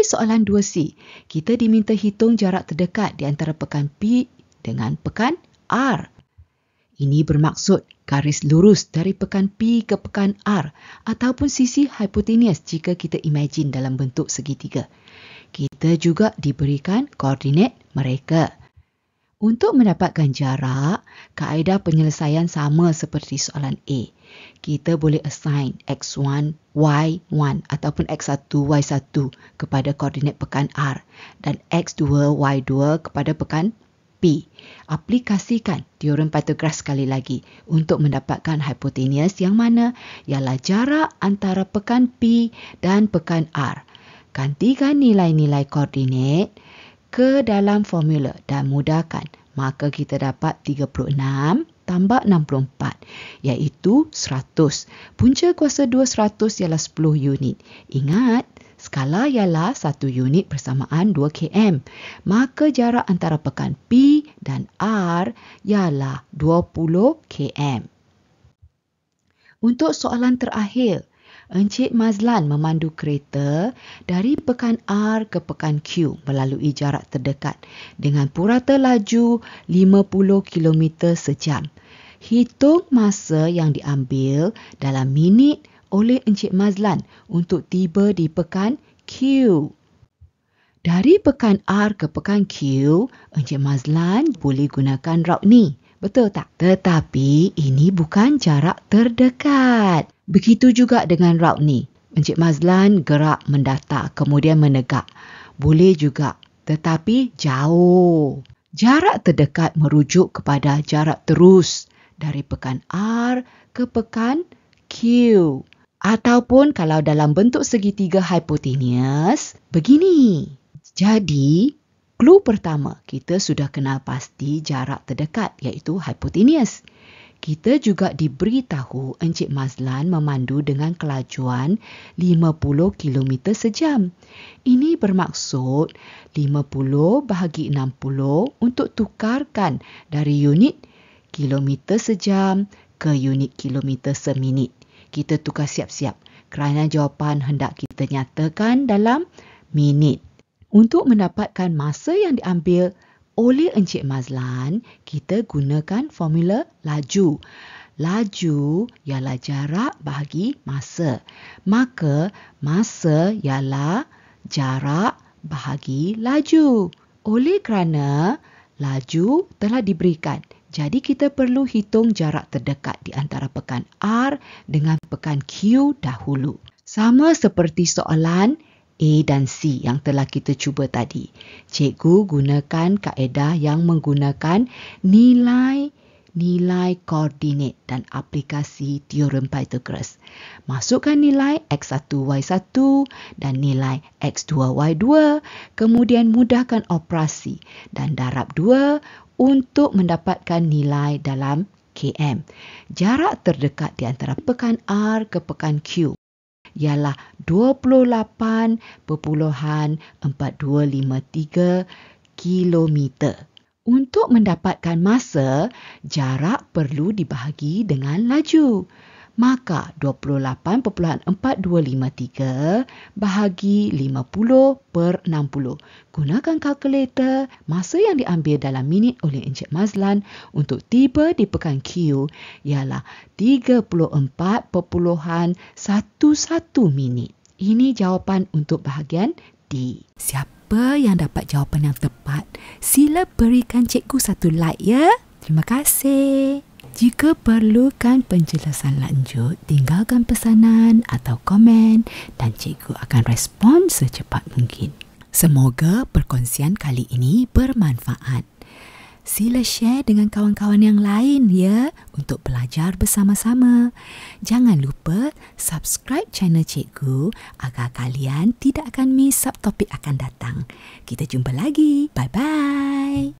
soalan 2C, kita diminta hitung jarak terdekat di antara pekan P dengan pekan R. Ini bermaksud garis lurus dari pekan P ke pekan R ataupun sisi hipotenus jika kita imagine dalam bentuk segitiga. Kita juga diberikan koordinat mereka. Untuk mendapatkan jarak, kaedah penyelesaian sama seperti soalan A. Kita boleh assign X1, Y1 ataupun X1, Y1 kepada koordinat pekan R dan X2, Y2 kepada pekan P. Aplikasikan teorem Pythagoras sekali lagi untuk mendapatkan hipotenus yang mana ialah jarak antara pekan P dan pekan R. Gantikan nilai-nilai koordinat ke dalam formula dan mudahkan, maka kita dapat 36 tambah 64 iaitu 100. Punca kuasa 2 100 ialah 10 unit. Ingat, skala ialah 1 unit bersamaan 2 km. Maka jarak antara pekan P dan R ialah 20 km. Untuk soalan terakhir, Encik Mazlan memandu kereta dari pekan R ke pekan Q melalui jarak terdekat dengan purata laju 50 km sejam. Hitung masa yang diambil dalam minit oleh Encik Mazlan untuk tiba di pekan Q. Dari pekan R ke pekan Q, Encik Mazlan boleh gunakan route ni. Betul tak? Tetapi ini bukan jarak terdekat. Begitu juga dengan route ni. Encik Mazlan gerak mendatar kemudian menegak. Boleh juga, tetapi jauh. Jarak terdekat merujuk kepada jarak terus dari pekan R ke pekan Q. Ataupun kalau dalam bentuk segitiga hipotenus, begini. Jadi, clue pertama, kita sudah kenal pasti jarak terdekat iaitu hipotenus. Kita juga diberitahu Encik Mazlan memandu dengan kelajuan 50 km sejam. Ini bermaksud 50 bahagi 60 untuk tukarkan dari unit kilometer sejam ke unit kilometer seminit. Kita tukar siap-siap kerana jawapan hendak kita nyatakan dalam minit. Untuk mendapatkan masa yang diambil oleh Encik Mazlan, kita gunakan formula laju. Laju ialah jarak bahagi masa. Maka, masa ialah jarak bahagi laju. Oleh kerana laju telah diberikan, jadi kita perlu hitung jarak terdekat di antara pekan R dengan pekan Q dahulu. Sama seperti soalan A dan C yang telah kita cuba tadi. Cikgu gunakan kaedah yang menggunakan nilai koordinat dan aplikasi teorem Pythagoras. Masukkan nilai X1, Y1 dan nilai X2, Y2, kemudian mudahkan operasi dan darab 2 untuk mendapatkan nilai dalam km. Jarak terdekat di antara pekan R ke pekan Q ialah 28.4253 kilometer. Untuk mendapatkan masa, jarak perlu dibahagi dengan laju. Maka 28.4253 bahagi 50/60. Gunakan kalkulator. Masa yang diambil dalam minit oleh Encik Mazlan untuk tiba di pekan Q ialah 34.11 minit. Ini jawapan untuk bahagian D. Siapa yang dapat jawapan yang tepat, sila berikan cikgu satu like ya. Terima kasih. Jika perlukan penjelasan lanjut, tinggalkan pesanan atau komen dan cikgu akan respon secepat mungkin. Semoga perkongsian kali ini bermanfaat. Sila share dengan kawan-kawan yang lain ya untuk belajar bersama-sama. Jangan lupa subscribe channel cikgu agar kalian tidak akan miss subtopik akan datang. Kita jumpa lagi. Bye-bye.